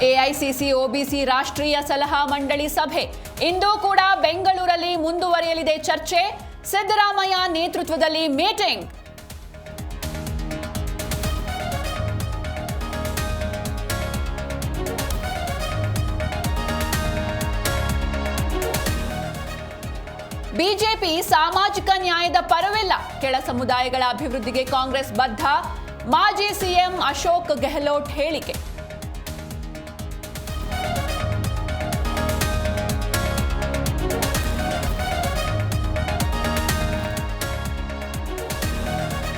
AICC OBC ರಾಷ್ಟ್ರೀಯ ಸಲಹಾ ಮಂಡಳಿ ಸಭೆ ಇಂದು ಕೂಡ ಬೆಂಗಳೂರಲ್ಲಿ ಮುಂದುವರಿಯಲಿದೆ ಚರ್ಚೆ. ಸಿದ್ದರಾಮಯ್ಯ ನೇತೃತ್ವದಲ್ಲಿ ಮೀಟಿಂಗ್. ಬಿಜೆಪಿ ಸಾಮಾಜಿಕ ನ್ಯಾಯದ ಪರವಿಲ್ಲ. ಕೆಳ ಸಮುದಾಯಗಳ ಅಭಿವೃದ್ಧಿಗೆ ಕಾಂಗ್ರೆಸ್ ಬದ್ಧ. ಮಾಜಿ ಸಿಎಂ ಅಶೋಕ್ ಗೆಹ್ಲೋಟ್ ಹೇಳಿಕೆ.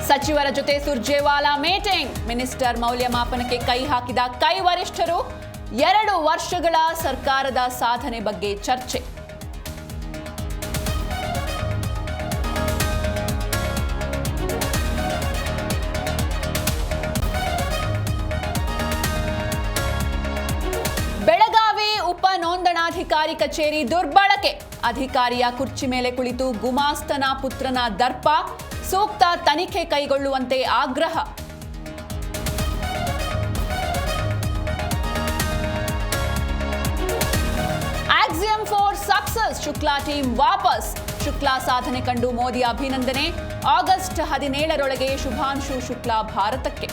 ಸಚಿವರ ಜೊತೆ ಸುರ್ಜೇವಾಲಾ ಮೀಟಿಂಗ್. ಮಿನಿಸ್ಟರ್ ಮೌಲ್ಯಮಾಪನಕ್ಕೆ ಕೈ ಹಾಕಿದ ಕೈ ವರಿಷ್ಠರು. 2 ವರ್ಷಗಳ ಸರ್ಕಾರದ ಸಾಧನೆ ಬಗ್ಗೆ ಚರ್ಚೆ. ಬೆಳಗಾವಿ ಉಪ ನೋಂದಣಾಧಿಕಾರಿ ಕಚೇರಿ ದುರ್ಬಳಕೆ. ಅಧಿಕಾರಿಯ ಕುರ್ಚಿ ಮೇಲೆ ಕುಳಿತು ಗುಮಾಸ್ತನ ಪುತ್ರನ ದರ್ಪ. ಸೂಕ್ತ ತನಿಖೆ ಕೈಗೊಳ್ಳುವಂತೆ ಆಗ್ರಹ. Axiom 4 success. ಶುಕ್ಲಾ ಟೀಮ್ ವಾಪಸ್. ಶುಕ್ಲಾ ಸಾಧನೆ ಕಂಡು ಮೋದಿ ಅಭಿನಂದನೆ. ಆಗಸ್ಟ್ 17ರೊಳಗೆ ಶುಭಾಂಶು ಶುಕ್ಲಾ ಭಾರತಕ್ಕೆ.